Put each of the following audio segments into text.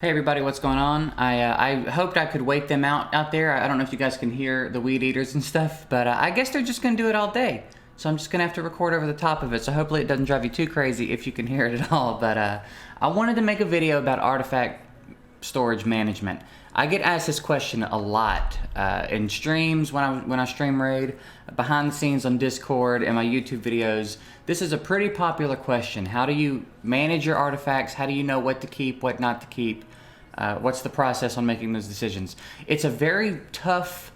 Hey everybody, what's going on? I hoped I could wait them out there. I don't know if you guys can hear the weed eaters and stuff, but I guess they're just gonna do it all day. So I'm just gonna have to record over the top of it. So hopefully it doesn't drive you too crazy if you can hear it at all. But I wanted to make a video about artifact storage management. I get asked this question a lot in streams when I stream raid, behind the scenes on Discord, and my YouTube videos. This is a pretty popular question. How do you manage your artifacts? How do you know what to keep, what not to keep? What's the process on making those decisions? It's a very tough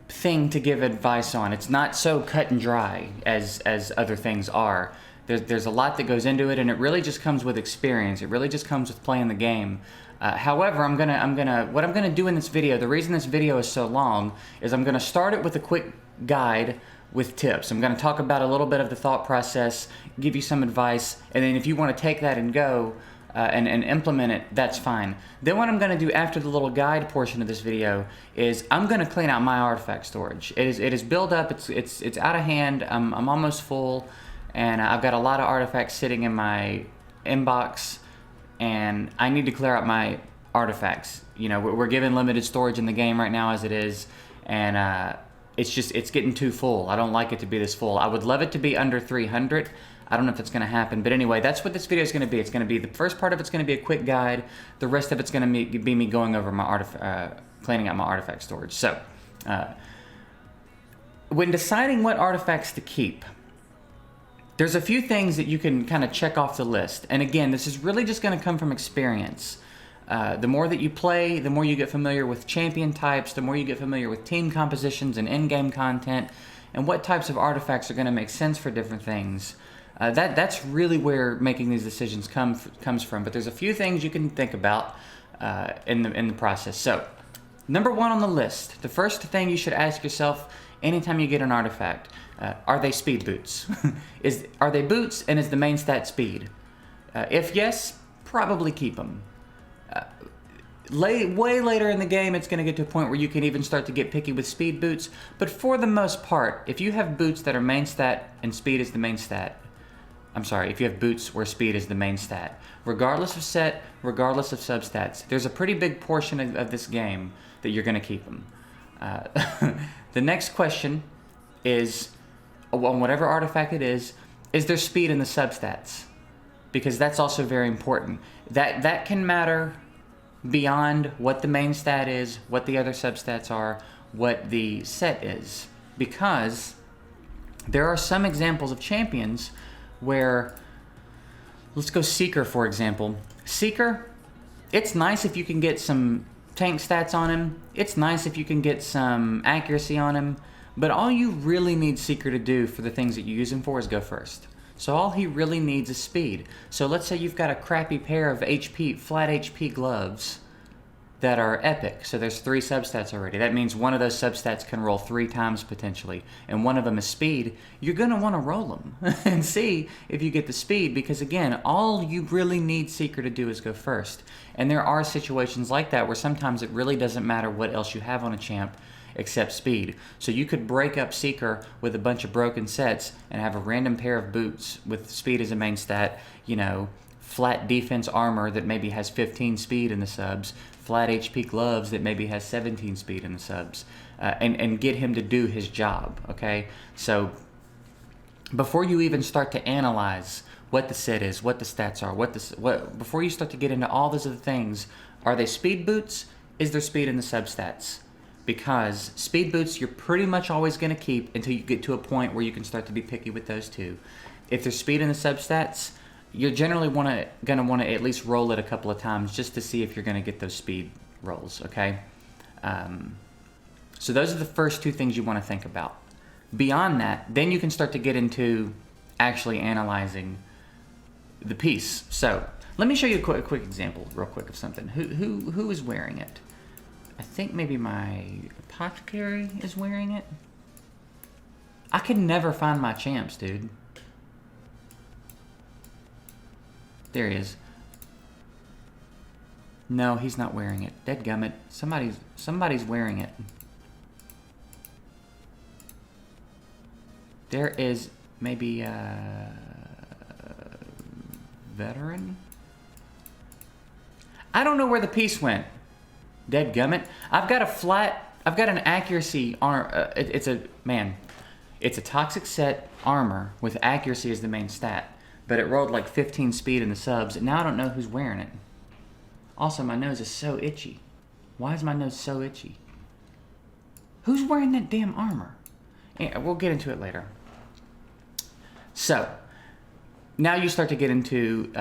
thing to give advice on. It's not so cut and dry as other things are. There's a lot that goes into it, and it really just comes with experience. It really just comes with playing the game. However, what I'm gonna do in this video, the reason this video is so long, is I'm gonna start it with a quick guide with tips. I'm gonna talk about a little bit of the thought process, give you some advice, and then if you want to take that and go and implement it, that's fine. Then what I'm gonna do after the little guide portion of this video is I'm gonna clean out my artifact storage. It is built up. It's out of hand. I'm almost full, and I've got a lot of artifacts sitting in my inbox, and I need to clear out my artifacts. You know, we're given limited storage in the game right now as it is, and it's getting too full. I don't like it to be this full. I would love it to be under 300. I don't know if that's going to happen, but anyway, that's what this video is going to be. It's going to be, the first part of it's going to be a quick guide. The rest of it's going to be me going over my cleaning out my artifact storage. So, when deciding what artifacts to keep, there's a few things that you can kind of check off the list. And again, this is really just going to come from experience. The more that you play, the more you get familiar with champion types, the more you get familiar with team compositions and in-game content, and what types of artifacts are going to make sense for different things. That's really where making these decisions comes from. But there's a few things you can think about in the process. So, number one on the list, the first thing you should ask yourself anytime you get an artifact: are they speed boots? Are they boots, and is the main stat speed? If yes, probably keep them. Way later in the game, it's going to get to a point where you can even start to get picky with speed boots. But for the most part, if you have boots that are main stat and speed is the main stat, if you have boots where speed is the main stat, regardless of set, regardless of substats, there's a pretty big portion of this game that you're going to keep them. The next question is, on whatever artifact it is there speed in the substats? Because that's also very important. That can matter beyond what the main stat is, what the other substats are, what the set is. Because there are some examples of champions where, let's go Seeker for example. Seeker, it's nice if you can get some tank stats on him. It's nice if you can get some accuracy on him. But all you really need Seeker to do for the things that you use him for is go first. So all he really needs is speed. So let's say you've got a crappy pair of flat HP gloves that are epic. So there's 3 substats already. That means one of those substats can roll 3 times potentially, and one of them is speed. You're gonna wanna roll them and see if you get the speed, because again, all you really need Seeker to do is go first. And there are situations like that where sometimes it really doesn't matter what else you have on a champ except speed. So you could break up Seeker with a bunch of broken sets and have a random pair of boots with speed as a main stat, you know, flat defense armor that maybe has 15 speed in the subs, flat HP gloves that maybe has 17 speed in the subs, and get him to do his job, okay? So before you even start to analyze what the set is, what the stats are, before you start to get into all those other things, are they speed boots? Is there speed in the substats? Because speed boots you're pretty much always going to keep until you get to a point where you can start to be picky with those too. If there's speed in the substats, you're generally gonna want to at least roll it a couple of times just to see if you're going to get those speed rolls, okay? So those are the first 2 things you want to think about. Beyond that, then you can start to get into actually analyzing the piece. So let me show you a quick example real quick of something. Who is wearing it? I think maybe my apothecary is wearing it. I can never find my champs, dude. There he is. No, he's not wearing it. Dadgummit. Somebody's wearing it. There is maybe a veteran. I don't know where the piece went. Deadgummit. I've got an accuracy armor. It's a toxic set armor with accuracy as the main stat. But it rolled like 15 speed in the subs, and now I don't know who's wearing it. Also, my nose is so itchy. Why is my nose so itchy? Who's wearing that damn armor? Yeah, we'll get into it later. So, now you start to get into...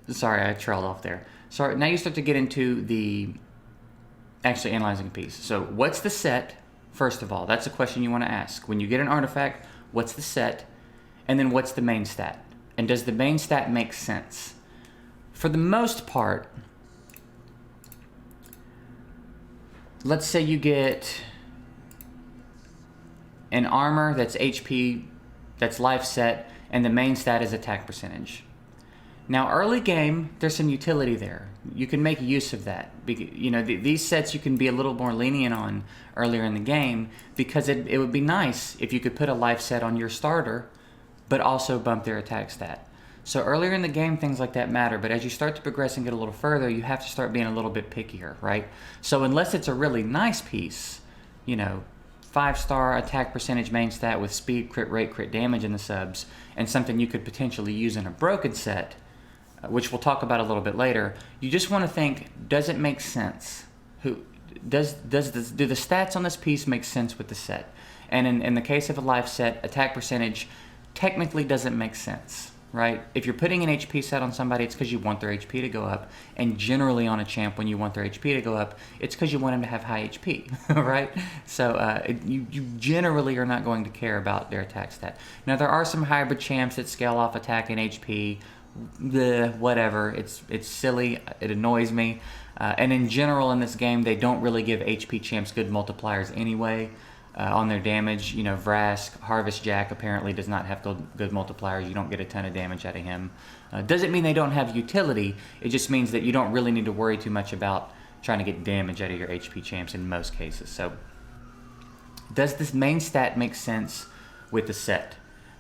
sorry, I trailed off there. Sorry, now you start to get into the... actually analyzing a piece. So, what's the set, first of all? That's a question you want to ask. When you get an artifact, what's the set? And then what's the main stat? And does the main stat make sense? For the most part, let's say you get an armor that's HP, that's life set, and the main stat is attack percentage. Now, early game, there's some utility there. You can make use of that. You know, these sets you can be a little more lenient on earlier in the game because it would be nice if you could put a life set on your starter, but also bump their attack stat. So earlier in the game, things like that matter, but as you start to progress and get a little further, you have to start being a little bit pickier, right? So unless it's a really nice piece, you know, 5-star attack percentage main stat with speed, crit rate, crit damage in the subs, and something you could potentially use in a broken set, which we'll talk about a little bit later, you just want to think, does it make sense? Do the stats on this piece make sense with the set? And in the case of a life set, attack percentage technically doesn't make sense, right? If you're putting an HP set on somebody, it's because you want their HP to go up. And generally on a champ, when you want their HP to go up, it's because you want them to have high HP, right? So you generally are not going to care about their attack stat. Now, there are some hybrid champs that scale off attack and HP, whatever. It's silly. It annoys me. And in general in this game, they don't really give HP champs good multipliers anyway. On their damage, you know, Vrask, Harvest Jack apparently does not have good multipliers. You don't get a ton of damage out of him. Doesn't mean they don't have utility. It just means that you don't really need to worry too much about trying to get damage out of your HP champs in most cases. So, does this main stat make sense with the set?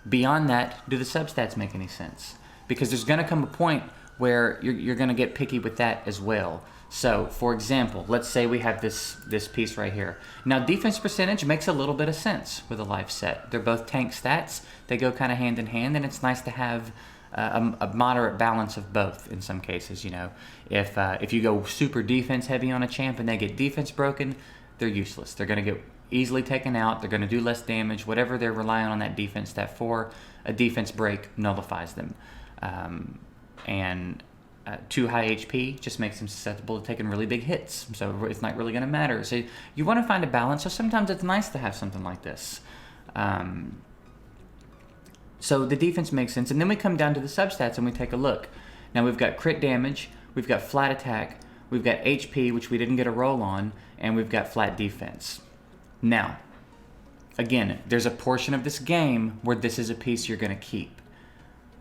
Beyond that, do the substats make any sense? Because there's going to come a point where you're going to get picky with that as well. So, for example, let's say we have this piece right here. Now, defense percentage makes a little bit of sense with a life set. They're both tank stats. They go kind of hand in hand, and it's nice to have a moderate balance of both in some cases, you know. If you go super defense heavy on a champ and they get defense broken, they're useless. They're going to get easily taken out. They're going to do less damage. Whatever they're relying on that defense stat for, a defense break nullifies them. Too high HP just makes them susceptible to taking really big hits, so it's not really going to matter. So you want to find a balance, so sometimes it's nice to have something like this. So the defense makes sense, and then we come down to the substats and we take a look. Now we've got crit damage, we've got flat attack, we've got HP, which we didn't get a roll on, and we've got flat defense. Now, again, there's a portion of this game where this is a piece you're going to keep.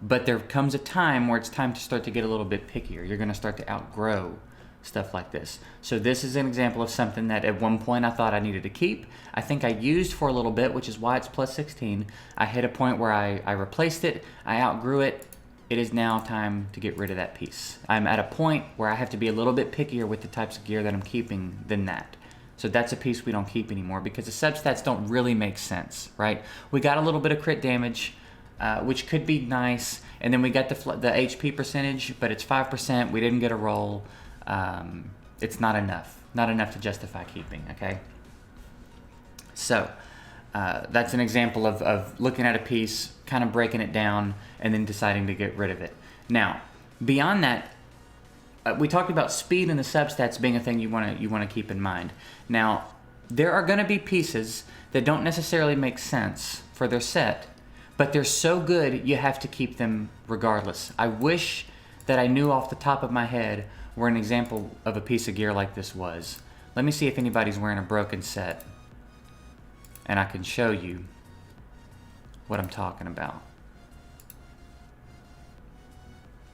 But there comes a time where it's time to start to get a little bit pickier. You're going to start to outgrow stuff like this. So this is an example of something that at one point I thought I needed to keep. I think I used for a little bit, which is why it's plus 16. I hit a point where I replaced it. I outgrew it. It is now time to get rid of that piece. I'm at a point where I have to be a little bit pickier with the types of gear that I'm keeping than that. So that's a piece we don't keep anymore because the substats don't really make sense, right? We got a little bit of crit damage, which could be nice, and then we got the HP percentage, but it's 5%. We didn't get a roll. It's not enough to justify keeping. Okay. So that's an example of looking at a piece, kind of breaking it down, and then deciding to get rid of it. Now, beyond that, we talked about speed and the substats being a thing you want to keep in mind. Now, there are going to be pieces that don't necessarily make sense for their set, but they're so good you have to keep them regardless. I wish that I knew off the top of my head where an example of a piece of gear like this was. Let me see if anybody's wearing a broken set, and I can show you what I'm talking about.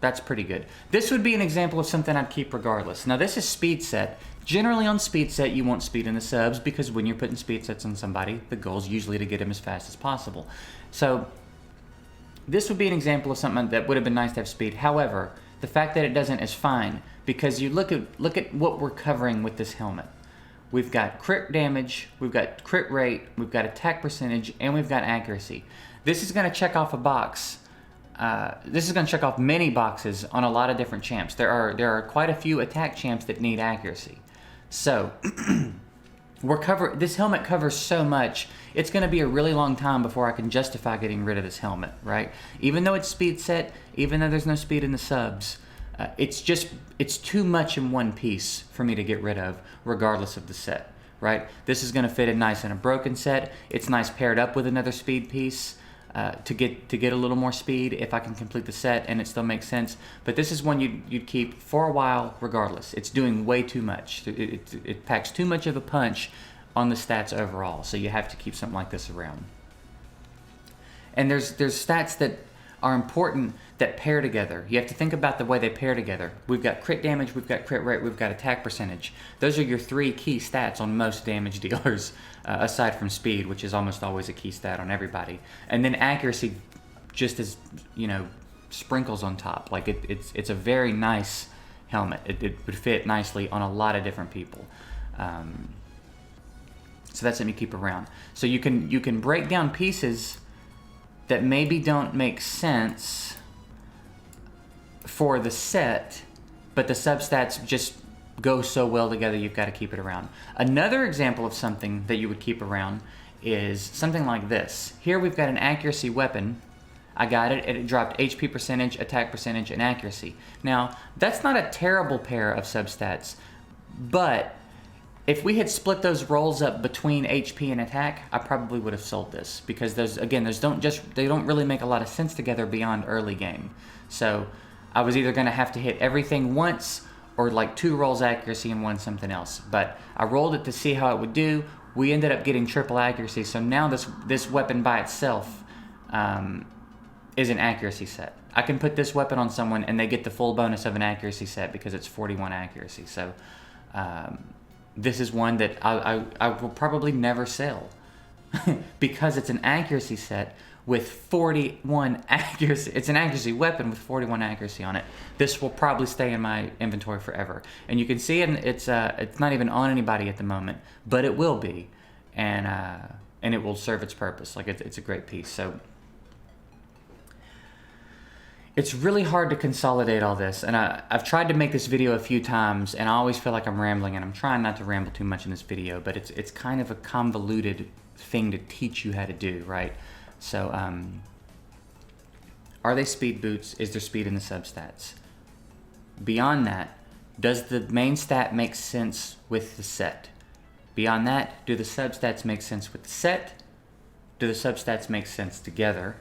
That's pretty good. This would be an example of something I'd keep regardless. Now this is speed set. Generally on speed set you want speed in the subs because when you're putting speed sets on somebody, the goal is usually to get them as fast as possible. So this would be an example of something that would have been nice to have speed. However, The fact that it doesn't is fine, because you look at what we're covering with this helmet. We've got crit damage, we've got crit rate, we've got attack percentage, and we've got accuracy. This is going to check off a box. This is going to check off many boxes on a lot of different champs. There are quite a few attack champs that need accuracy. So this helmet covers so much, it's going to be a really long time before I can justify getting rid of this helmet, right? Even though it's speed set, even though there's no speed in the subs, it's too much in one piece for me to get rid of, regardless of the set, right? This is going to fit in nice in a broken set. It's nice paired up with another speed piece to get a little more speed if I can complete the set and it still makes sense. But this is one you'd keep for a while regardless. It's doing way too much. It packs too much of a punch on the stats overall, so you have to keep something like this around. And there's stats that are important that pair together. You have to think about the way they pair together. We've got crit damage, we've got crit rate, we've got attack percentage. Those are your three key stats on most damage dealers, aside from speed, which is almost always a key stat on everybody. And then accuracy just as, sprinkles on top. Like it's a very nice helmet. It would fit nicely on a lot of different people. So that's something you keep around. So you can break down pieces that maybe don't make sense for the set, but the substats just go so well together, you've got to keep it around. Another example of something that you would keep around is something like this. Here we've got an accuracy weapon. I got it, and it dropped HP percentage, attack percentage, and accuracy. Now, that's not a terrible pair of substats, but if we had split those rolls up between HP and attack, I probably would have sold this, because those don't really make a lot of sense together beyond early game. So I was either going to have to hit everything once, or like 2 rolls accuracy and 1 something else. But I rolled it to see how it would do. We ended up getting triple accuracy, so now this weapon by itself is an accuracy set. I can put this weapon on someone and they get the full bonus of an accuracy set because it's 41 accuracy. So this is one that I will probably never sell because it's an accuracy set with 41 accuracy. It's an accuracy weapon with 41 accuracy on it. This will probably stay in my inventory forever. And you can see it's not even on anybody at the moment, but it will be, and it will serve its purpose. Like it's a great piece. So it's really hard to consolidate all this, and I've tried to make this video a few times, and I always feel like I'm rambling, and I'm trying not to ramble too much in this video, but it's kind of a convoluted thing to teach you how to do, right? So, are they speed boots? Is there speed in the substats? Beyond that, does the main stat make sense with the set? Beyond that, do the substats make sense with the set? Do the substats make sense together?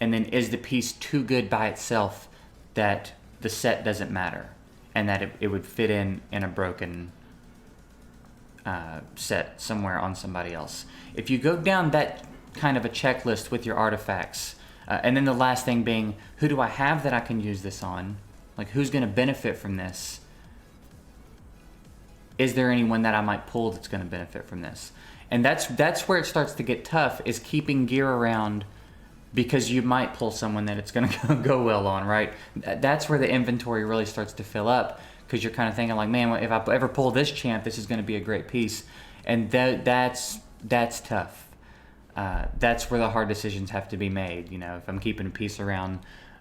And then is the piece too good by itself that the set doesn't matter, and that it would fit in a broken set somewhere on somebody else? If you go down that kind of a checklist with your artifacts, and then the last thing being, who do I have that I can use this on? Like, who's going to benefit from this? Is there anyone that I might pull that's going to benefit from this? And that's where it starts to get tough, is keeping gear around, because you might pull someone that it's going to go well on, right? That's where the inventory really starts to fill up, because you're kind of thinking like, man, if I ever pull this champ, this is going to be a great piece. And that's tough. That's where the hard decisions have to be made. If I'm keeping a piece around,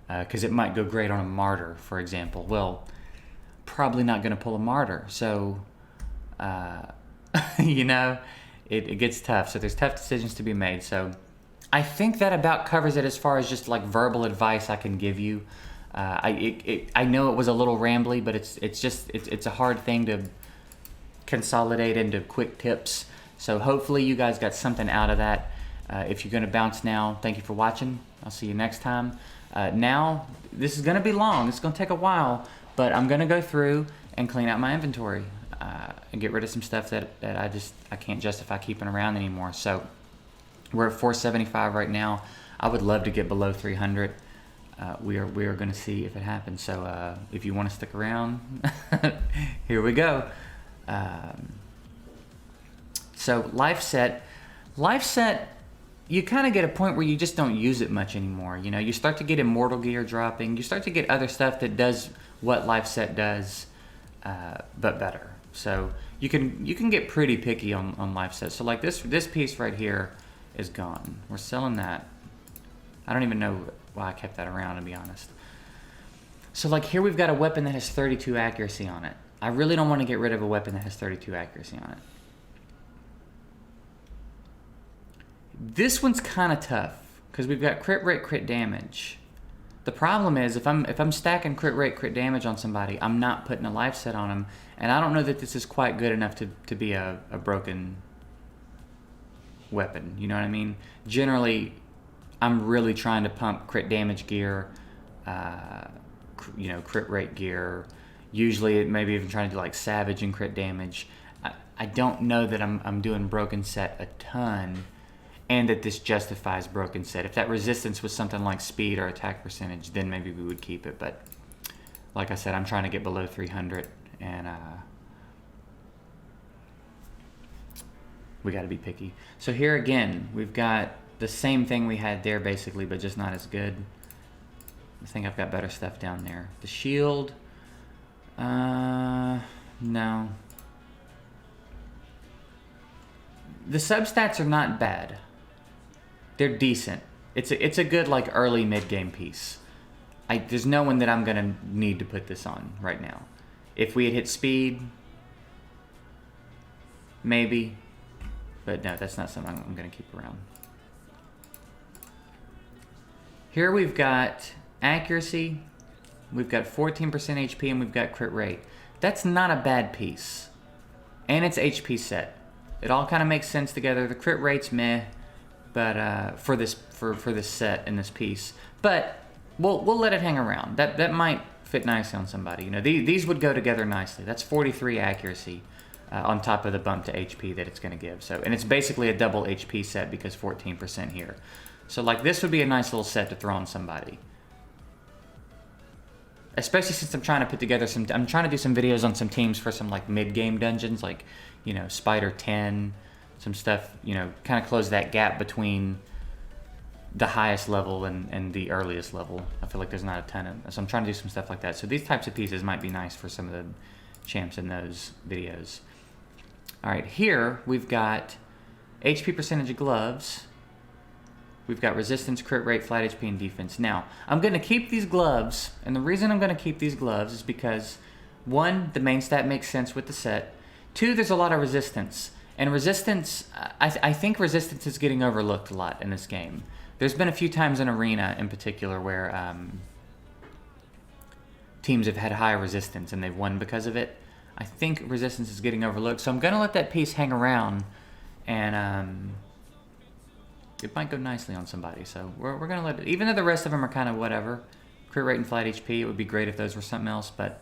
because it might go great on a martyr, for example. Well, probably not going to pull a martyr. So, it gets tough. So there's tough decisions to be made. So I think that about covers it as far as just like verbal advice I can give you. I know it was a little rambly, but it's a hard thing to consolidate into quick tips. So hopefully you guys got something out of that. If you're going to bounce now, thank you for watching. I'll see you next time. Now, this is going to be long. It's going to take a while, but I'm going to go through and clean out my inventory and get rid of some stuff that I can't justify keeping around anymore. So we're at 475 right now. I would love to get below 300. We are going to see if it happens. So if you want to stick around, here we go. So life set, you kind of get a point where you just don't use it much anymore. You know, you start to get immortal gear dropping. You start to get other stuff that does what life set does, but better. So you can get pretty picky on life sets. So like this piece right here is gone. We're selling that. I don't even know why I kept that around, to be honest. So like here we've got a weapon that has 32 accuracy on it. I really don't want to get rid of a weapon that has 32 accuracy on it. This one's kind of tough because we've got crit rate, crit damage. The problem is if I'm stacking crit rate, crit damage on somebody, I'm not putting a life set on them, and I don't know that this is quite good enough to be a broken weapon. You know what I mean? Generally, I'm really trying to pump crit damage gear, crit rate gear. Usually, it maybe even trying to do like savage and crit damage. I don't know that I'm doing broken set a ton, and that this justifies broken set. If that resistance was something like speed or attack percentage, then maybe we would keep it. But like I said, I'm trying to get below 300, and we got to be picky. So here again, we've got the same thing we had there basically, but just not as good. I think I've got better stuff down there. The shield, no. The substats are not bad. They're decent. It's a good like early mid-game piece. There's no one that I'm gonna need to put this on right now. If we had hit speed, maybe, but no, that's not something I'm gonna keep around. Here we've got accuracy, we've got 14% HP, and we've got crit rate. That's not a bad piece, and it's HP set. It all kind of makes sense together. The crit rate's meh, but for this set and this piece, but we'll let it hang around. That might fit nicely on somebody. You know, these would go together nicely. That's 43 accuracy on top of the bump to HP that it's going to give. So, and it's basically a double HP set because 14% here. So like this would be a nice little set to throw on somebody. Especially since I'm trying to put together I'm trying to do some videos on some teams for some like mid-game dungeons, like, you know, Spider 10, some stuff, you know, kind of close that gap between the highest level and the earliest level. I feel like there's not a ton of, so I'm trying to do some stuff like that. So these types of pieces might be nice for some of the champs in those videos. All right, here we've got HP percentage of gloves. We've got resistance, crit rate, flat HP, and defense. Now, I'm going to keep these gloves, and the reason I'm going to keep these gloves is because, one, the main stat makes sense with the set. Two, there's a lot of resistance. And resistance, I think resistance is getting overlooked a lot in this game. There's been a few times in Arena, in particular, where teams have had high resistance and they've won because of it. I think resistance is getting overlooked, so I'm going to let that piece hang around, and it might go nicely on somebody. So we're going to let it, even though the rest of them are kind of whatever, crit rate and flat HP, it would be great if those were something else, but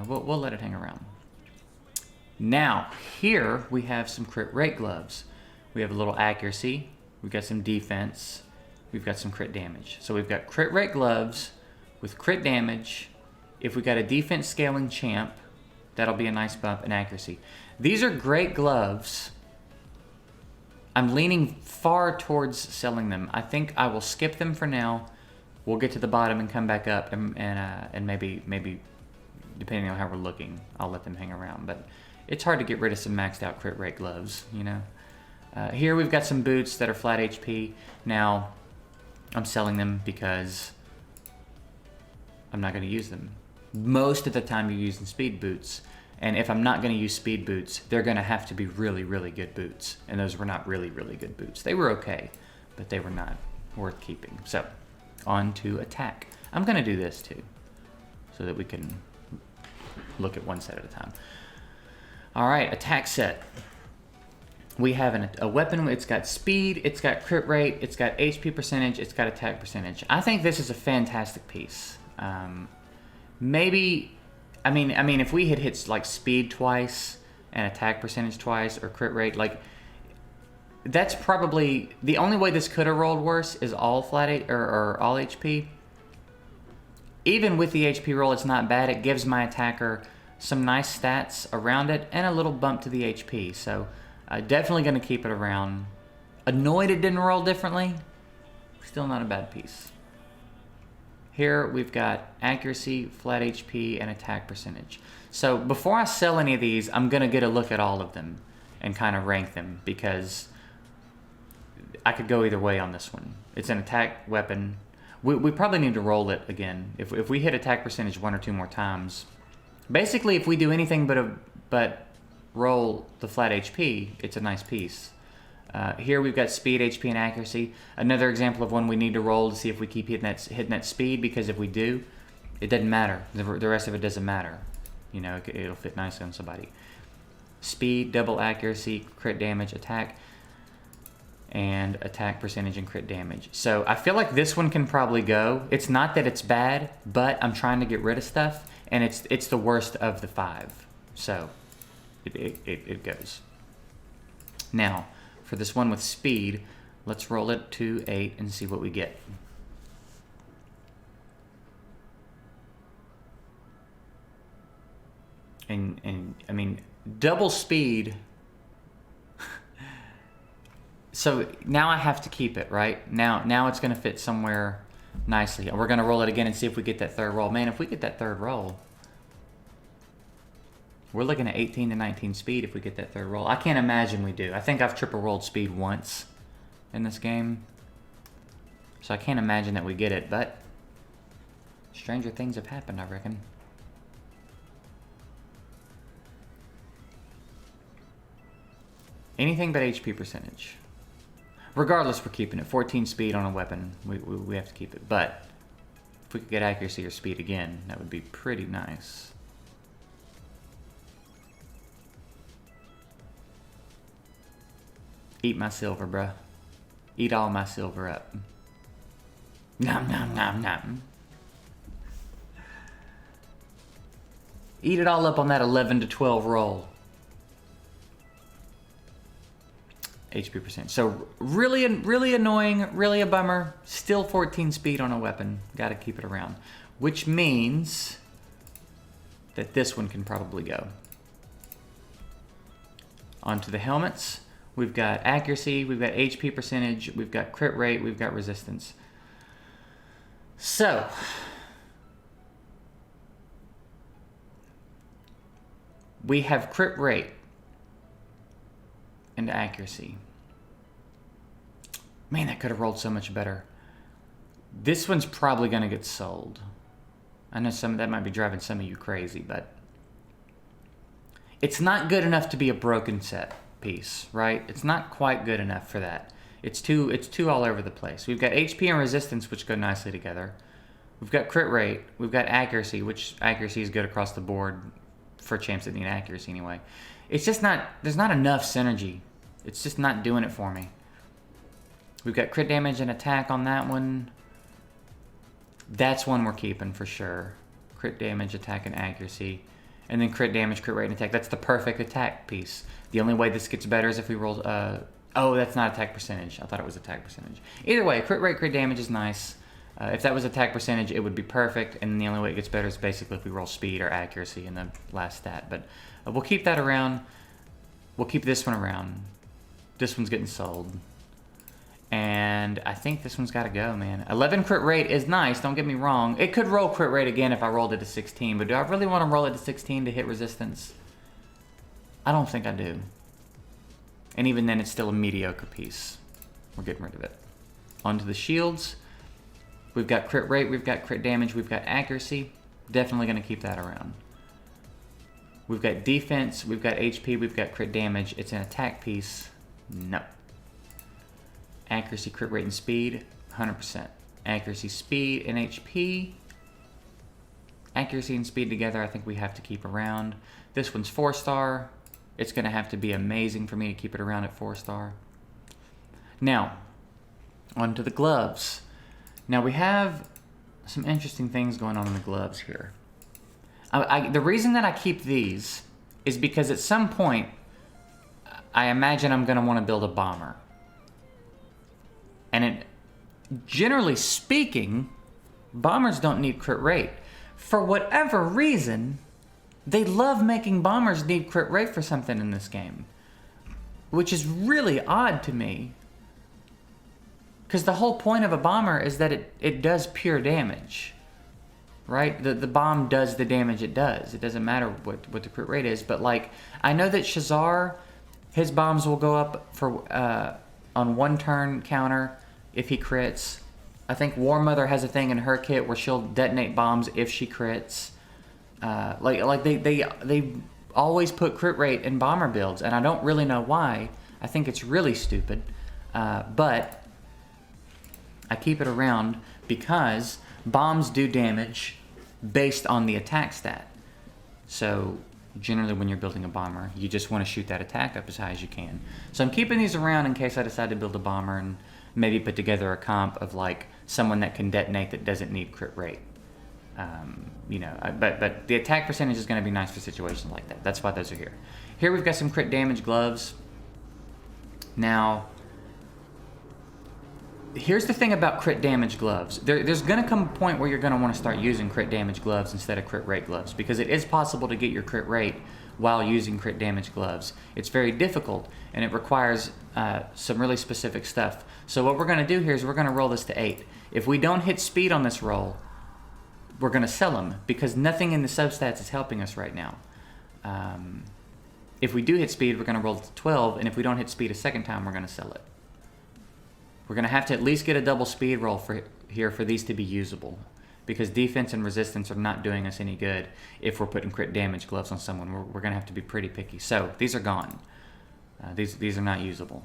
we'll let it hang around. Now, here we have some crit rate gloves. We have a little accuracy, we've got some defense, we've got some crit damage. So we've got crit rate gloves with crit damage. If we got a defense scaling champ, that'll be a nice bump in accuracy. These are great gloves. I'm leaning far towards selling them. I think I will skip them for now. We'll get to the bottom and come back up, and maybe depending on how we're looking, I'll let them hang around. But it's hard to get rid of some maxed out crit rate gloves, you know. Here we've got some boots that are flat HP. Now, I'm selling them because I'm not going to use them. Most of the time you're using speed boots. And if I'm not going to use speed boots, they're going to have to be really, really good boots. And those were not really, really good boots. They were okay, but they were not worth keeping. So, on to attack. I'm going to do this too, so that we can look at one set at a time. All right, attack set. We have a weapon, it's got speed, it's got crit rate, it's got HP percentage, it's got attack percentage. I think this is a fantastic piece. Maybe, I mean, if we had hit like speed twice and attack percentage twice or crit rate, like that's probably the only way this could have rolled worse is all flat or all HP. Even with the HP roll, it's not bad. It gives my attacker some nice stats around it and a little bump to the HP. So definitely going to keep it around. Annoyed it didn't roll differently. Still not a bad piece. Here we've got accuracy, flat HP, and attack percentage. So before I sell any of these, I'm going to get a look at all of them and kind of rank them, because I could go either way on this one. It's an attack weapon. We probably need to roll it again. If we hit attack percentage 1 or 2 more times, basically if we do anything but roll the flat HP, it's a nice piece. Here we've got speed, HP, and accuracy. Another example of one we need to roll to see if we keep hitting that speed, because if we do, it doesn't matter. The rest of it doesn't matter. You know, it'll fit nicely on somebody. Speed, double accuracy, crit damage, attack, and attack percentage and crit damage. So I feel like this one can probably go. It's not that it's bad, but I'm trying to get rid of stuff, and it's the worst of the 5. So it goes. Now, for this one with speed, let's roll it to 8 and see what we get. And I mean, double speed. So now I have to keep it, right? Now it's going to fit somewhere nicely. We're going to roll it again and see if we get that 3rd roll. Man, if we get that 3rd roll, we're looking at 18 to 19 speed if we get that 3rd roll. I can't imagine we do. I think I've triple rolled speed once in this game, so I can't imagine that we get it, but stranger things have happened, I reckon. Anything but HP percentage. Regardless, we're keeping it. 14 speed on a weapon. We have to keep it. But if we could get accuracy or speed again, that would be pretty nice. Eat my silver, bruh. Eat all my silver up. Nom nom nom nom. Eat it all up on that 11 to 12 roll. HP percent. So really annoying, really a bummer. Still 14 speed on a weapon. Got to keep it around. Which means that this one can probably go. Onto the helmets. We've got accuracy, we've got HP percentage, we've got crit rate, we've got resistance. So, we have crit rate and accuracy. Man, that could have rolled so much better. This one's probably going to get sold. I know some of that might be driving some of you crazy, but it's not good enough to be a broken set piece, right? It's not quite good enough for that. It's too all over the place. We've got HP and resistance, which go nicely together. We've got crit rate. We've got accuracy, which accuracy is good across the board for champs that need accuracy anyway. It's just not, there's not enough synergy. It's just not doing it for me. We've got crit damage and attack on that one. That's one we're keeping for sure. Crit damage, attack, and accuracy. And then crit damage, crit rate, and attack. That's the perfect attack piece. The only way this gets better is if we roll... oh, that's not attack percentage. I thought it was attack percentage. Either way, crit rate, crit damage is nice. If that was attack percentage, it would be perfect. And the only way it gets better is basically if we roll speed or accuracy in the last stat. But we'll keep that around. We'll keep this one around. This one's getting sold. And I think this one's got to go, man. 11 crit rate is nice, don't get me wrong. It could roll crit rate again if I rolled it to 16, but do I really want to roll it to 16 to hit resistance? I don't think I do. And even then, it's still a mediocre piece. We're getting rid of it. Onto the shields. We've got crit rate, we've got crit damage, we've got accuracy. Definitely going to keep that around. We've got defense, we've got HP, we've got crit damage. It's an attack piece. No. Accuracy, crit rate, and speed, 100%. Accuracy, speed, and HP. Accuracy and speed together, I think we have to keep around. This one's 4-star. It's going to have to be amazing for me to keep it around at 4-star. Now, onto the gloves. Now, we have some interesting things going on in the gloves here. The reason that I keep these is because at some point, I imagine I'm going to want to build a bomber. And generally speaking, bombers don't need crit rate. For whatever reason, they love making bombers need crit rate for something in this game, which is really odd to me. Because the whole point of a bomber is that it does pure damage, right? The bomb does the damage it does. It doesn't matter what the crit rate is. But like, I know that Shazar, his bombs will go up for on 1 turn counter if he crits. I think War Mother has a thing in her kit where she'll detonate bombs if she crits. They always put crit rate in bomber builds, and I don't really know why. I think it's really stupid, but I keep it around because bombs do damage based on the attack stat. So generally when you're building a bomber, you just want to shoot that attack up as high as you can. So I'm keeping these around in case I decide to build a bomber and maybe put together a comp of like someone that can detonate that doesn't need crit rate. But the attack percentage is going to be nice for situations like that. That's why those are here. Here we've got some crit damage gloves. Now, here's the thing about crit damage gloves. There's going to come a point where you're going to want to start using crit damage gloves instead of crit rate gloves, because it is possible to get your crit rate while using crit damage gloves. It's very difficult, and it requires some really specific stuff. So what we're going to do here is we're going to roll this to 8. If we don't hit speed on this roll, we're going to sell them, because nothing in the substats is helping us right now. If we do hit speed, we're going to roll to 12, and if we don't hit speed a second time, we're going to sell it. We're going to have to at least get a double speed roll for these to be usable, because defense and resistance are not doing us any good if we're putting crit damage gloves on someone. We're going to have to be pretty picky. So these are gone. These are not usable.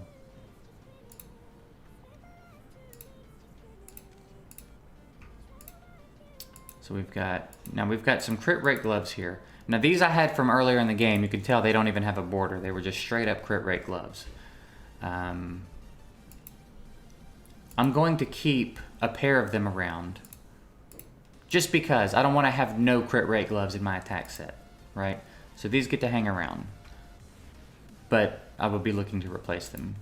So we've got some crit rate gloves here. Now these I had from earlier in the game. You can tell they don't even have a border. They were just straight up crit rate gloves. I'm going to keep a pair of them around just because I don't want to have no crit rate gloves in my attack set, right? So these get to hang around, but I will be looking to replace them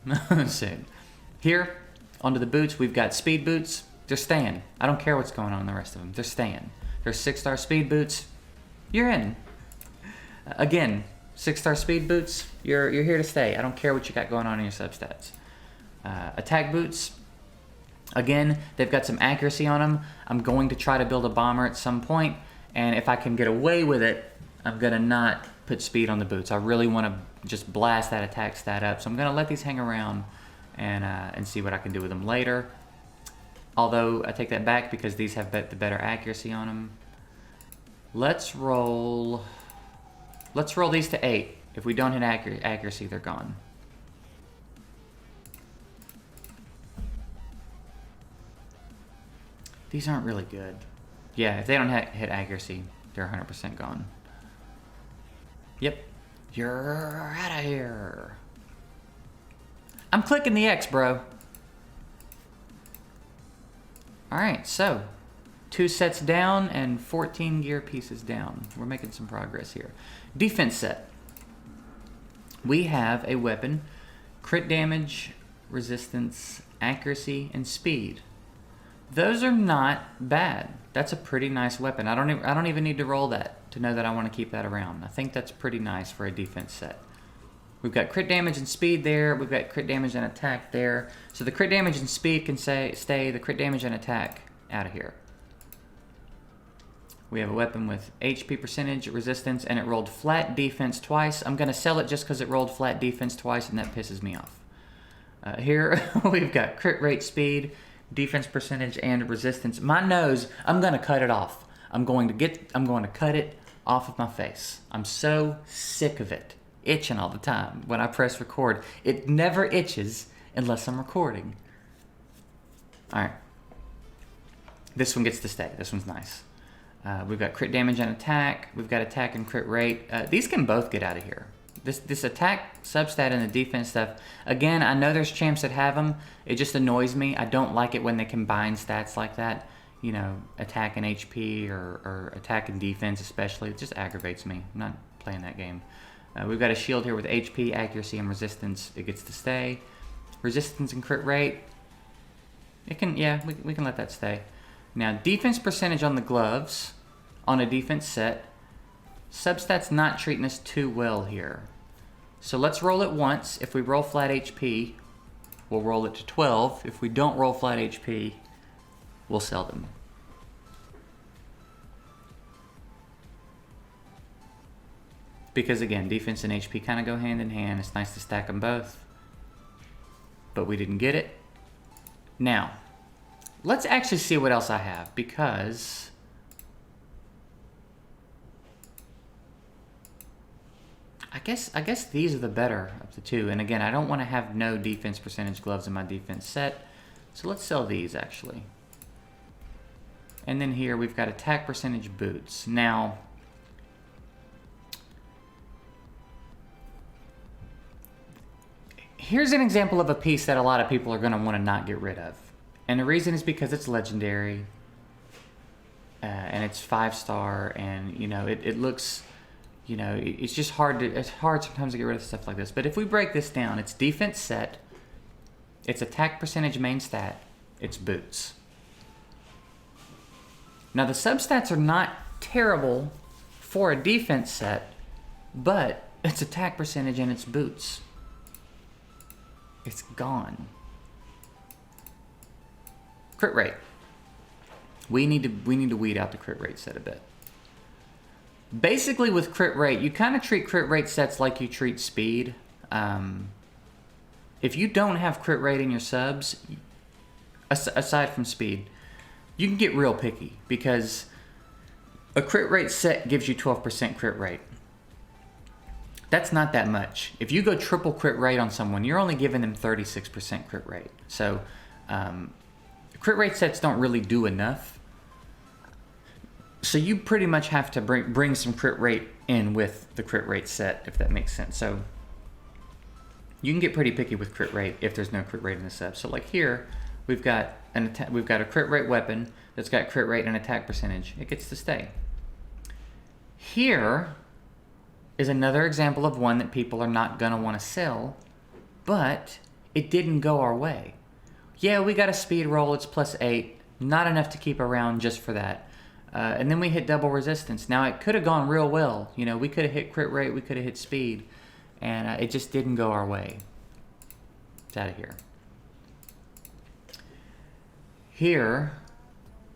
soon. Here, onto the boots, we've got speed boots. They're staying. I don't care what's going on in the rest of them. They're staying. They're 6-star speed boots. You're in. Again, 6-star speed boots. You're here to stay. I don't care what you got going on in your substats. Attack boots. Again, they've got some accuracy on them. I'm going to try to build a bomber at some point, and if I can get away with it, I'm going to not put speed on the boots. I really want to just blast that attack stat up, so I'm going to let these hang around and see what I can do with them later. Although, I take that back because these have the better accuracy on them. Let's roll these to 8. If we don't hit accuracy, they're gone. These aren't really good. Yeah, if they don't hit accuracy, they're 100% gone. Yep. You're out of here. I'm clicking the X, bro. Alright, so 2 sets down and 14 gear pieces down. We're making some progress here. Defense set. We have a weapon, crit damage, resistance, accuracy, and speed. Those are not bad. That's a pretty nice weapon. I don't even need to roll that to know that I want to keep that around. I think that's pretty nice for a defense set. We've got crit damage and speed there. We've got crit damage and attack there. So the crit damage and speed can stay. The crit damage and attack out of here. We have a weapon with HP percentage, resistance, and it rolled flat defense twice. I'm going to sell it just because it rolled flat defense twice, and that pisses me off. Here we've got crit rate, speed, defense percentage, and resistance. My nose, I'm going to cut it off. I'm going to cut it off of my face. I'm so sick of it. Itching all the time when I press record. It never itches unless I'm recording. Alright. This one gets to stay. This one's nice. We've got crit damage and attack. We've got attack and crit rate. These can both get out of here. This attack substat and the defense stuff, again, I know there's champs that have them. It just annoys me. I don't like it when they combine stats like that. You know, attack and HP or attack and defense especially. It just aggravates me. I'm not playing that game. We've got a shield here with HP, accuracy, and resistance. It gets to stay. Resistance and crit rate. It can, yeah, we can let that stay. Now, defense percentage on the gloves, on a defense set. Substat's not treating us too well here. So let's roll it once. If we roll flat HP, we'll roll it to 12. If we don't roll flat HP, we'll sell them. Because again, defense and HP kind of go hand in hand. It's nice to stack them both. But we didn't get it. Now, let's actually see what else I have, because I guess these are the better of the two. And again, I don't want to have no defense percentage gloves in my defense set. So let's sell these actually. And then here we've got attack percentage boots. Now, here's an example of a piece that a lot of people are going to want to not get rid of. And the reason is because it's legendary. And it's 5-star, and you know, it looks, you know, it's just it's hard sometimes to get rid of stuff like this. But if we break this down, it's defense set, it's attack percentage main stat, it's boots. Now the substats are not terrible for a defense set, but it's attack percentage and it's boots. It's gone. Crit rate. We need to weed out the crit rate set a bit. Basically with crit rate, you kind of treat crit rate sets like you treat speed. If you don't have crit rate in your subs, aside from speed, you can get real picky, because a crit rate set gives you 12% crit rate. That's not that much. If you go triple crit rate on someone, you're only giving them 36% crit rate. So crit rate sets don't really do enough. So you pretty much have to bring some crit rate in with the crit rate set, if that makes sense. So you can get pretty picky with crit rate if there's no crit rate in the sub. So like here, we've got a crit rate weapon that's got crit rate and attack percentage. It gets to stay. Here is another example of one that people are not gonna want to sell, but it didn't go our way. Yeah, we got a speed roll, it's +8, not enough to keep around just for that. And then we hit double resistance. Now it could have gone real well. You know, we could have hit crit rate, we could have hit speed, and it just didn't go our way. It's out of here. Here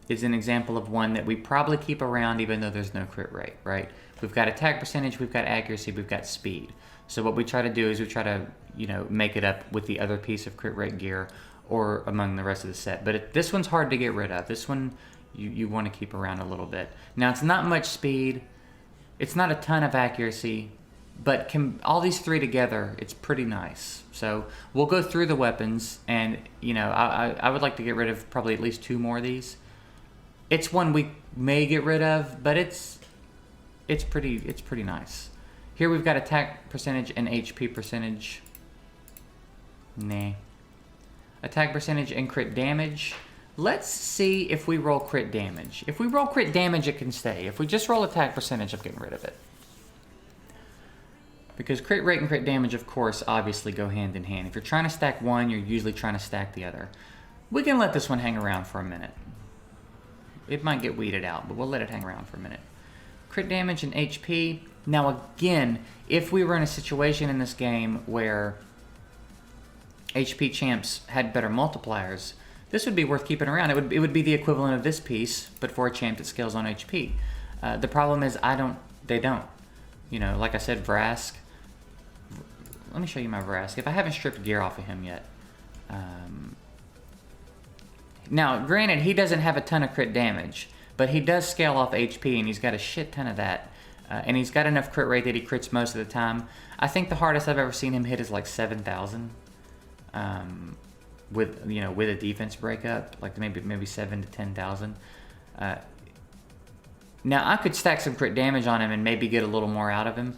is an example of one that we probably keep around even though there's no crit rate, right? We've got attack percentage, we've got accuracy, we've got speed. So what we try to do is we try to, you know, make it up with the other piece of crit rate gear or among the rest of the set. But this one's hard to get rid of. This one you want to keep around a little bit. Now it's not much speed, it's not a ton of accuracy, but all these three together, it's pretty nice. So we'll go through the weapons, and you know, I would like to get rid of probably at least 2 more of these. It's one we may get rid of, but it's pretty nice. Here we've got attack percentage and HP percentage. Nah. Attack percentage and crit damage. Let's see if we roll crit damage. If we roll crit damage, it can stay. If we just roll attack percentage, I'm getting rid of it. Because crit rate and crit damage, of course, obviously go hand in hand. If you're trying to stack one, you're usually trying to stack the other. We can let this one hang around for a minute. It might get weeded out, but we'll let it hang around for a minute. Crit damage and HP. Now again, if we were in a situation in this game where HP champs had better multipliers, this would be worth keeping around. It would be the equivalent of this piece, but for a champ that scales on HP. The problem is they don't. You know, like I said, Vrask. Let me show you my Vrask. If I haven't stripped gear off of him yet. Now, granted, he doesn't have a ton of crit damage, but he does scale off HP, and he's got a shit ton of that. And he's got enough crit rate that he crits most of the time. I think the hardest I've ever seen him hit is like 7,000. With a defense breakup, like maybe 7 to 10,000. Now I could stack some crit damage on him and maybe get a little more out of him,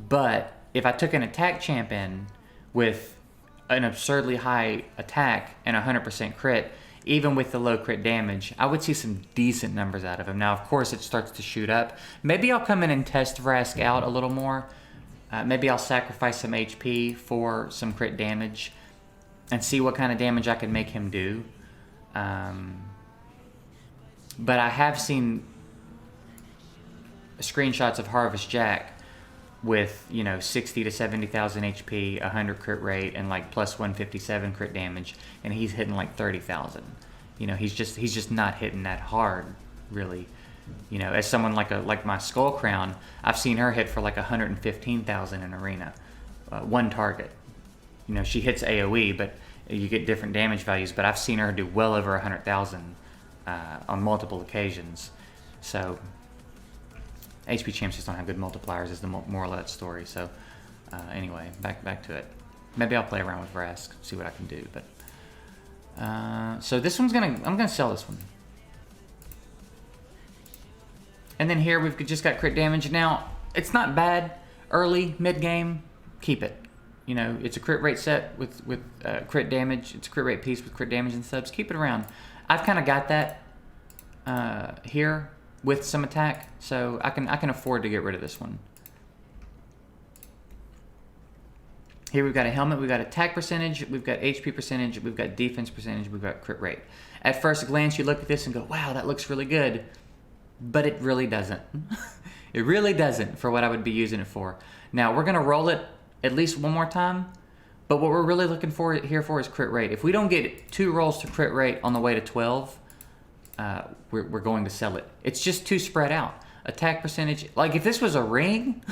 but if I took an attack champ in with an absurdly high attack and 100% crit, even with the low crit damage, I would see some decent numbers out of him. Now, of course, it starts to shoot up. Maybe I'll come in and test Vrask out a little more. Maybe I'll sacrifice some HP for some crit damage and see what kind of damage I can make him do. But I have seen screenshots of Harvest Jack with, you know, 60 to 70,000 HP, 100 crit rate, and like plus 157 crit damage, and he's hitting like 30,000. You know, he's just not hitting that hard, really. You know, as someone like my Skull Crown, I've seen her hit for like 115,000 in arena, one target. You know, she hits AOE, but you get different damage values. But I've seen her do well over 100,000 on multiple occasions. So HP champs just don't have good multipliers, is the moral of that story. So anyway, back to it. Maybe I'll play around with Vrask, see what I can do. But so this one's I'm gonna sell this one. And then here we've just got crit damage. Now it's not bad early, mid game. Keep it. You know, it's a crit rate set with crit damage. It's a crit rate piece with crit damage and subs. Keep it around. I've kind of got that here with some attack, so I can afford to get rid of this one. Here we've got a helmet, we've got attack percentage, we've got HP percentage, we've got defense percentage, we've got crit rate. At first glance, you look at this and go, wow, that looks really good. But it really doesn't. It really doesn't for what I would be using it for. Now, we're going to roll it at least one more time, but what we're really looking for here is crit rate. If we don't get 2 rolls to crit rate on the way to 12, we're going to sell it. It's just too spread out. Attack percentage, like if this was a ring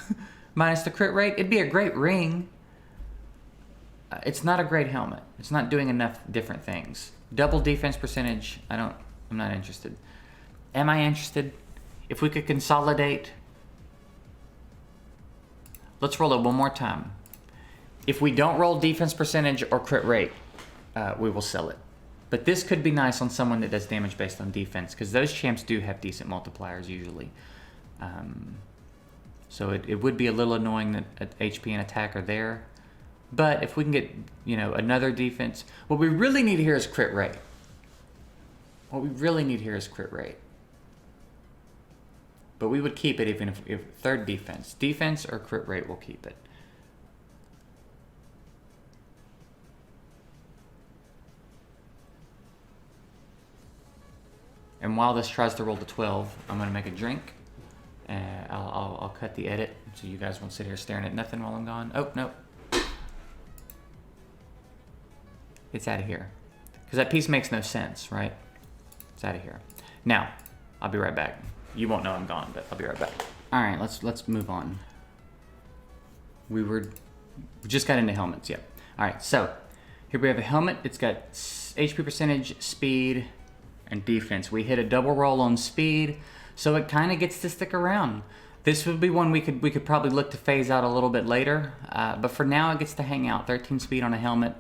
minus the crit rate, it'd be a great ring. It's not a great helmet. It's not doing enough different things. Double defense percentage, I'm not interested. Am I interested? If we could consolidate, let's roll it one more time. If we don't roll defense percentage or crit rate, we will sell it. But this could be nice on someone that does damage based on defense, because those champs do have decent multipliers usually. So it would be a little annoying that HP and attack are there. But if we can get, you know, another defense, what we really need here is crit rate. What we really need here is crit rate. But we would keep it even if third defense. Defense or crit rate, we'll keep it. And while this tries to roll to 12, I'm going to make a drink. I'll cut the edit so you guys won't sit here staring at nothing while I'm gone. Oh, no. It's out of here. Because that piece makes no sense, right? It's out of here. Now, I'll be right back. You won't know I'm gone, but I'll be right back. All right, let's move on. We just got into helmets, yep. All right, so here we have a helmet. It's got HP percentage, speed, and defense. We hit a double roll on speed, so it kind of gets to stick around. This would be one we could probably look to phase out a little bit later, but for now it gets to hang out. 13 speed on a helmet.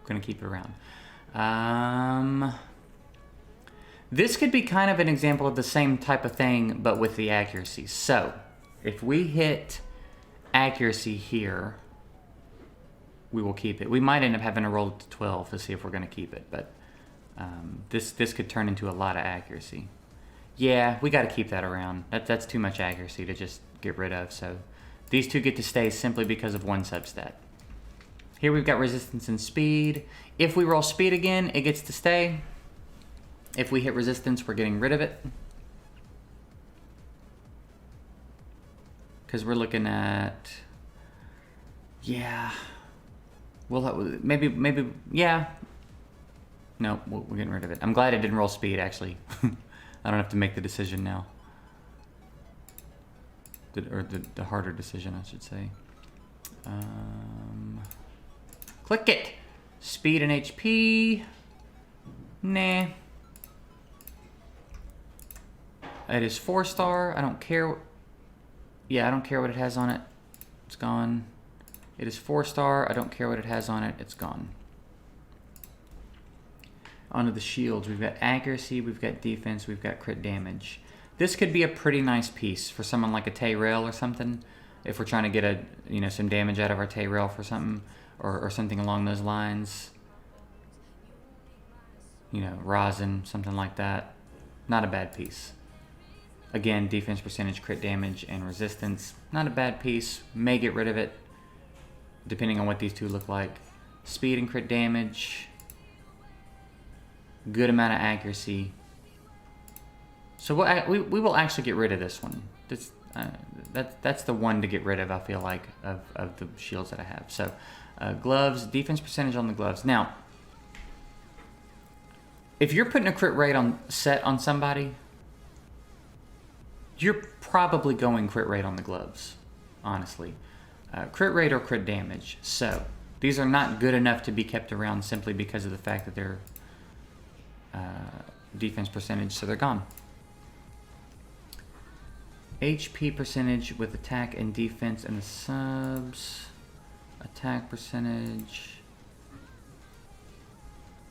Gonna keep it around. This could be kind of an example of the same type of thing, but with the accuracy. So, if we hit accuracy here, we will keep it. We might end up having to roll it to 12 to see if we're going to keep it, but this could turn into a lot of accuracy. Yeah, we got to keep that around. That's too much accuracy to just get rid of, so these two get to stay simply because of one substat. Here we've got resistance and speed. If we roll speed again, it gets to stay. If we hit resistance, we're getting rid of it. Because we're looking at, yeah. Well, maybe, yeah. No, we're getting rid of it. I'm glad I didn't roll speed, actually. I don't have to make the decision now. The harder decision, I should say. Click it. Speed and HP. Nah. It is 4-star. I don't care. Yeah, I don't care what it has on it. It's gone. It is 4-star. I don't care what it has on it. It's gone. Onto the shields. We've got accuracy. We've got defense. We've got crit damage. This could be a pretty nice piece for someone like a Tay-Rail or something. If we're trying to get some damage out of our Tay-Rail for something, or something along those lines. Rosin, something like that. Not a bad piece. Again, defense percentage, crit damage, and resistance. Not a bad piece. May get rid of it, depending on what these two look like. Speed and crit damage. Good amount of accuracy. So we will actually get rid of this one. That's the one to get rid of, I feel like, of the shields that I have. So gloves, defense percentage on the gloves. Now, if you're putting a crit rate set on somebody, you're probably going crit rate on the gloves, honestly. Crit rate or crit damage. So these are not good enough to be kept around simply because of the fact that they're defense percentage, so they're gone. HP percentage with attack and defense and the subs. Attack percentage.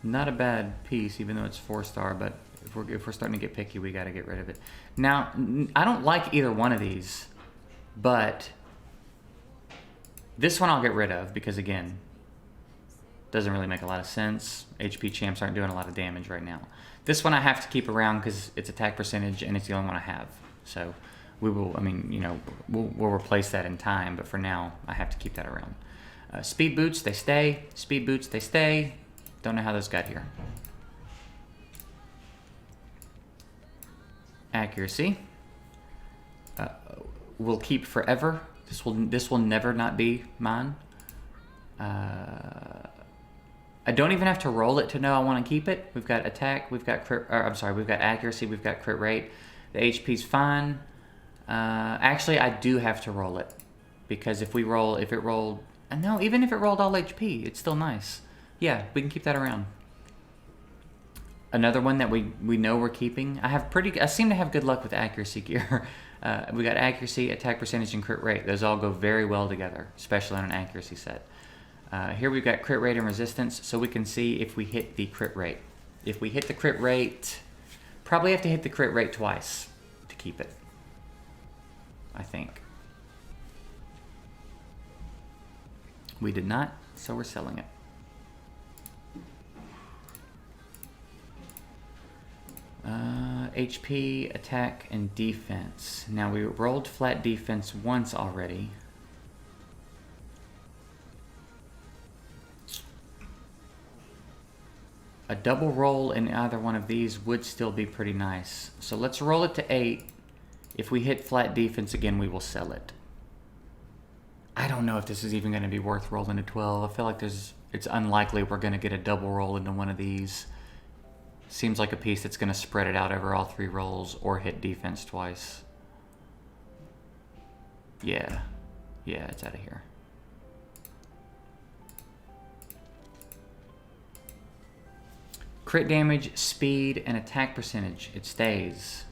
Not a bad piece, even though it's 4-star, but if we're starting to get picky, we got to get rid of it. Now, I don't like either one of these, but this one I'll get rid of because, again, doesn't really make a lot of sense. HP champs aren't doing a lot of damage right now. This one I have to keep around because it's attack percentage and it's the only one I have. So we will, I mean, you know, we'll replace that in time, but for now, I have to keep that around. Speed boots, they stay. Speed boots, they stay. Don't know how those got here. Accuracy. Will keep forever. This will never not be mine. I don't even have to roll it to know I want to keep it. We've got attack, we've got crit, we've got accuracy, we've got crit rate. The HP's fine. Actually, I do have to roll it because if it rolled, no, even if it rolled all HP, it's still nice. Yeah, we can keep that around. Another one that we know we're keeping. I seem to have good luck with accuracy gear. We got accuracy, attack percentage, and crit rate. Those all go very well together, especially on an accuracy set. Here we've got crit rate and resistance, so we can see if we hit the crit rate. If we hit the crit rate, probably have to hit the crit rate twice to keep it, I think. We did not, so we're selling it. HP, attack, and defense. Now we rolled flat defense once already. A double roll in either one of these would still be pretty nice. So let's roll it to 8. If we hit flat defense again, we will sell it. I don't know if this is even going to be worth rolling to 12. I feel like it's unlikely we're going to get a double roll into one of these. Seems like a piece that's going to spread it out over all 3 rolls or hit defense twice. Yeah, it's out of here. Crit damage, speed, and attack percentage. It stays.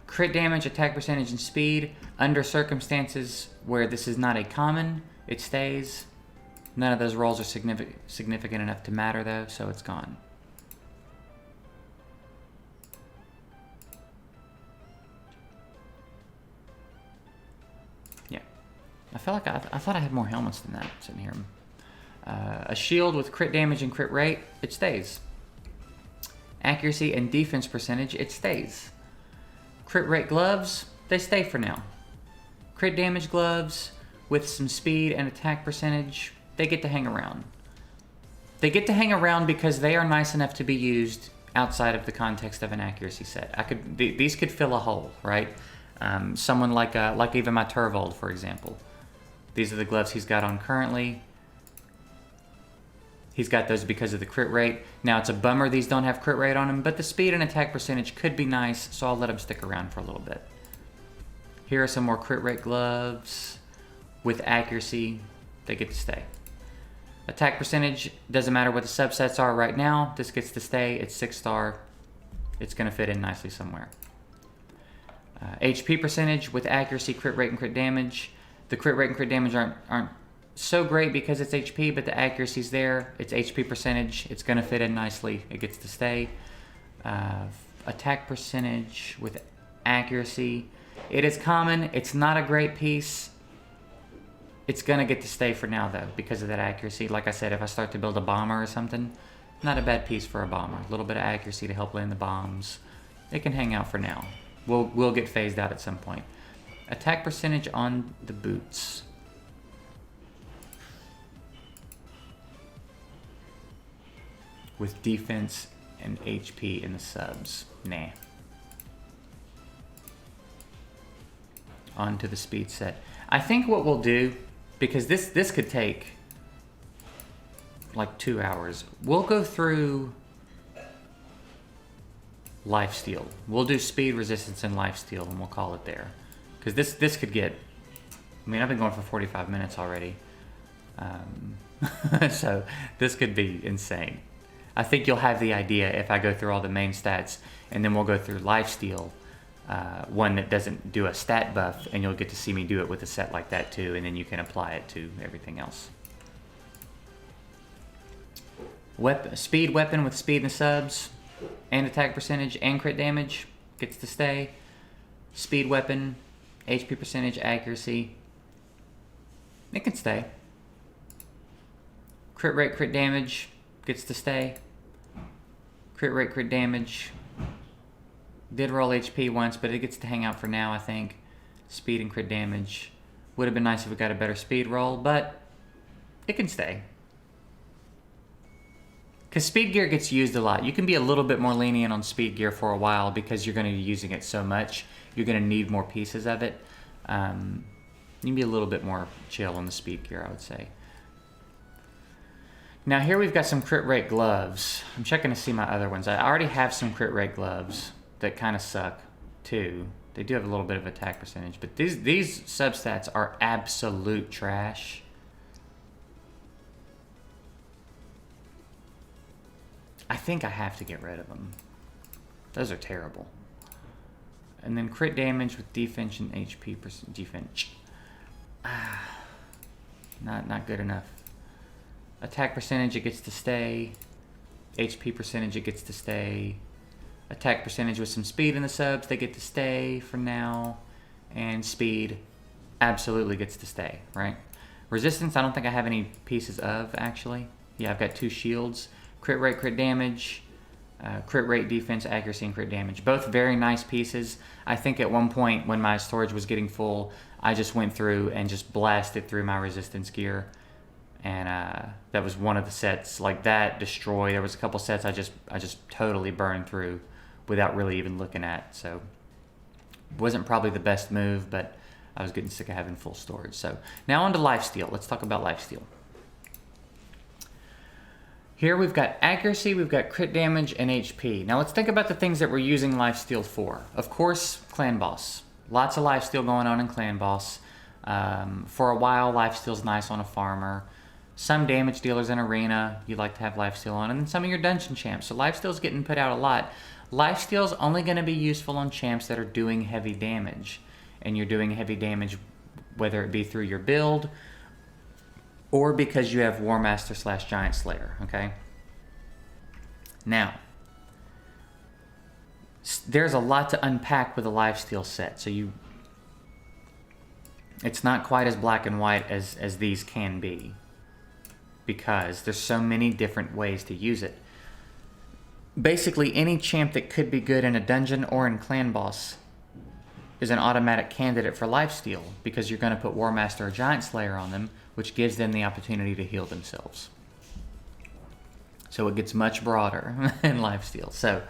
Crit damage, attack percentage, and speed. Under circumstances where this is not a common, it stays. None of those rolls are significant enough to matter, though, so it's gone. Yeah. I felt like I thought I had more helmets than that sitting here. A shield with crit damage and crit rate, it stays. Accuracy and defense percentage, it stays. Crit rate gloves, they stay for now. Crit damage gloves with some speed and attack percentage, they get to hang around. They get to hang around because they are nice enough to be used outside of the context of an accuracy set. These could fill a hole, right? Someone like even my Turvold, for example. These are the gloves he's got on currently. He's got those because of the crit rate. Now, it's a bummer these don't have crit rate on them, but the speed and attack percentage could be nice, so I'll let them stick around for a little bit. Here are some more crit rate gloves with accuracy. They get to stay. Attack percentage, doesn't matter what the subsets are right now. This gets to stay. It's 6-star. It's going to fit in nicely somewhere. HP percentage with accuracy, crit rate, and crit damage. The crit rate and crit damage aren't so great because it's HP, but the accuracy's there. It's HP percentage. It's going to fit in nicely. It gets to stay. Attack percentage with accuracy. It is common. It's not a great piece. It's going to get to stay for now, though, because of that accuracy. Like I said, if I start to build a bomber or something, not a bad piece for a bomber. A little bit of accuracy to help land the bombs. It can hang out for now. We'll get phased out at some point. Attack percentage on the boots. With defense and HP in the subs. Nah. onto the speed set. I think what we'll do, because this could take like 2 hours, we'll go through lifesteal. We'll do speed, resistance, and lifesteal, and we'll call it there. Because this could get, I mean, I've been going for 45 minutes already. So this could be insane. I think you'll have the idea if I go through all the main stats, and then we'll go through lifesteal, one that doesn't do a stat buff, and you'll get to see me do it with a set like that too, and then you can apply it to everything else. Speed weapon with speed in the subs, and attack percentage, and crit damage, gets to stay. Speed weapon, HP percentage, accuracy, it can stay. Crit rate, crit damage, gets to stay. Crit rate, crit damage, did roll HP once, but it gets to hang out for now, I think. Speed and crit damage, would have been nice if we got a better speed roll, but it can stay. Because speed gear gets used a lot. You can be a little bit more lenient on speed gear for a while because you're going to be using it so much. You're going to need more pieces of it. You can be a little bit more chill on the speed gear, I would say. Now here we've got some crit rate gloves. I'm checking to see my other ones. I already have some crit rate gloves that kind of suck too. They do have a little bit of attack percentage, but these substats are absolute trash. I think I have to get rid of them. Those are terrible. And then crit damage with defense and HP defense. Not good enough. Attack percentage, it gets to stay. HP percentage, it gets to stay. Attack percentage with some speed in the subs, they get to stay for now. And speed absolutely gets to stay, right? Resistance, I don't think I have any pieces of, actually. Yeah, I've got 2 shields. Crit rate, crit damage, crit rate, defense, accuracy, and crit damage. Both very nice pieces. I think at one point when my storage was getting full, I just went through and just blasted through my resistance gear. And that was one of the sets, like that, Destroy. There was a couple sets I just totally burned through without really even looking at. So wasn't probably the best move, but I was getting sick of having full storage. So now on to lifesteal. Let's talk about lifesteal. Here we've got accuracy, we've got crit damage, and HP. Now let's think about the things that we're using lifesteal for. Of course, clan boss. Lots of lifesteal going on in clan boss. For a while, lifesteal's nice on a farmer. Some damage dealers in arena, you like to have lifesteal on, and then some of your dungeon champs. So lifesteal's getting put out a lot. Lifesteal's only going to be useful on champs that are doing heavy damage. And you're doing heavy damage whether it be through your build or because you have War Master / Giant Slayer, okay? Now, there's a lot to unpack with a lifesteal set, so it's not quite as black and white as these can be, because there's so many different ways to use it. Basically, any champ that could be good in a dungeon or in clan boss is an automatic candidate for lifesteal, because you're going to put War Master or Giant Slayer on them, which gives them the opportunity to heal themselves. So it gets much broader in lifesteal. So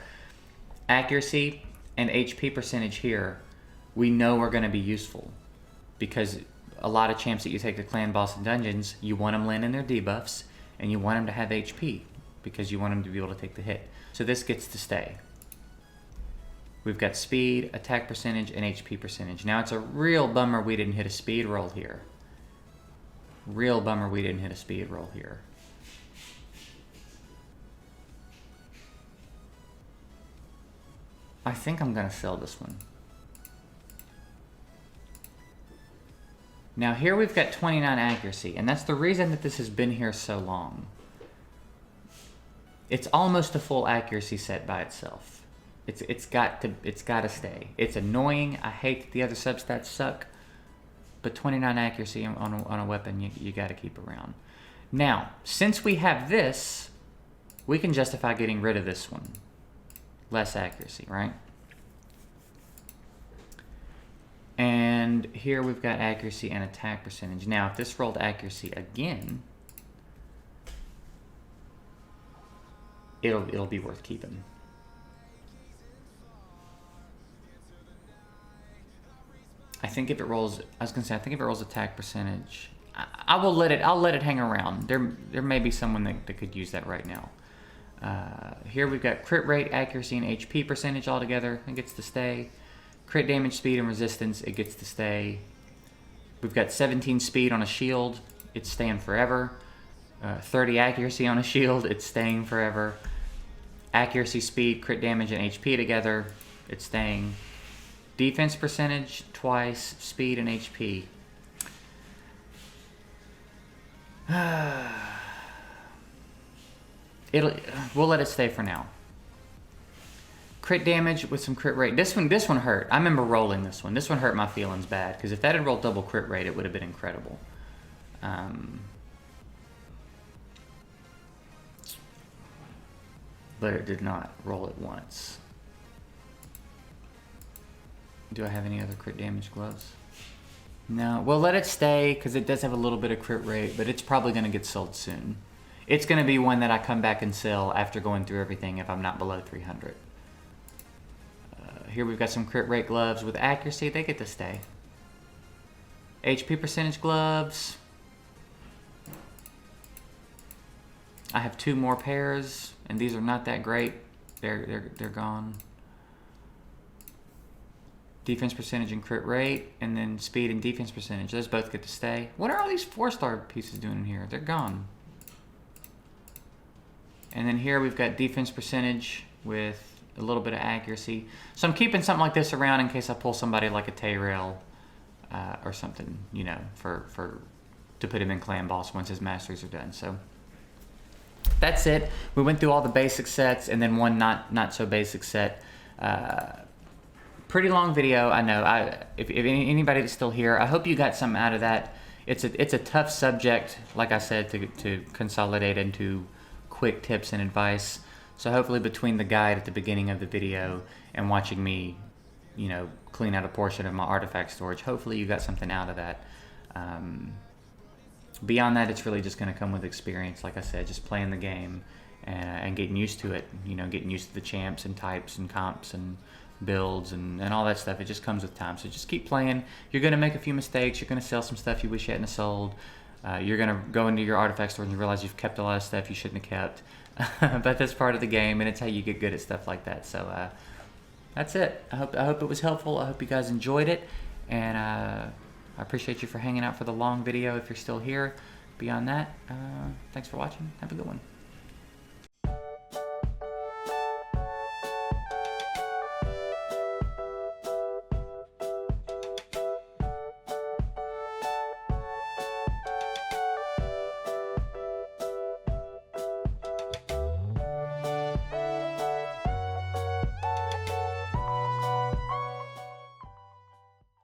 accuracy and HP percentage here, we know are going to be useful, because a lot of champs that you take to clan boss and dungeons, you want them landing their debuffs, and you want them to have HP, because you want them to be able to take the hit. So this gets to stay. We've got speed, attack percentage, and HP percentage. Now it's a real bummer we didn't hit a speed roll here. Real bummer we didn't hit a speed roll here. I think I'm going to sell this one. Now here we've got 29 accuracy, and that's the reason that this has been here so long. It's almost a full accuracy set by itself. It's got to stay. It's annoying. I hate that the other substats suck, but 29 accuracy on a weapon you got to keep around. Now, since we have this, we can justify getting rid of this one. Less accuracy, right? And here we've got accuracy and attack percentage. Now, if this rolled accuracy again, it'll be worth keeping. I think if it rolls, I was gonna say, I think if it rolls attack percentage, I'll let it hang around. There may be someone that could use that right now. Here we've got crit rate, accuracy, and HP percentage all together. It gets to stay. Crit damage, speed, and resistance. It gets to stay. We've got 17 speed on a shield. It's staying forever. 30 accuracy on a shield. It's staying forever. Accuracy, speed, crit damage, and HP together. It's staying. Defense percentage, twice. Speed and HP. We'll let it stay for now. Crit damage with some crit rate. This one hurt. I remember rolling this one. This one hurt my feelings bad, because if that had rolled double crit rate, it would have been incredible. But it did not roll it once. Do I have any other crit damage gloves? No. Well, let it stay, because it does have a little bit of crit rate, but it's probably going to get sold soon. It's going to be one that I come back and sell after going through everything if I'm not below 300. Here we've got some crit rate gloves with accuracy. They get to stay. HP percentage gloves. I have 2 more pairs, and these are not that great. They're gone. Defense percentage and crit rate, and then speed and defense percentage. Those both get to stay. What are all these 4-star pieces doing in here? They're gone. And then here we've got defense percentage with a little bit of accuracy. So I'm keeping something like this around in case I pull somebody like a Tayrail or something, you know, to put him in clan boss once his masteries are done. So that's it. We went through all the basic sets and then one not so basic set. Pretty long video, I know. If anybody that's still here, I hope you got something out of that. It's a tough subject, like I said, to consolidate into quick tips and advice. So hopefully between the guide at the beginning of the video and watching me, you know, clean out a portion of my artifact storage, hopefully you got something out of that. Beyond that, it's really just going to come with experience, like I said, just playing the game and getting used to it, you know, getting used to the champs and types and comps and builds and all that stuff. It just comes with time. So just keep playing. You're going to make a few mistakes. You're going to sell some stuff you wish you hadn't sold. You're going to go into your artifact storage and realize you've kept a lot of stuff you shouldn't have kept. But that's part of the game, and it's how you get good at stuff like that. So that's it. I hope it was helpful. I hope you guys enjoyed it, and I appreciate you for hanging out for the long video if you're still here. Beyond that, thanks for watching. Have a good one.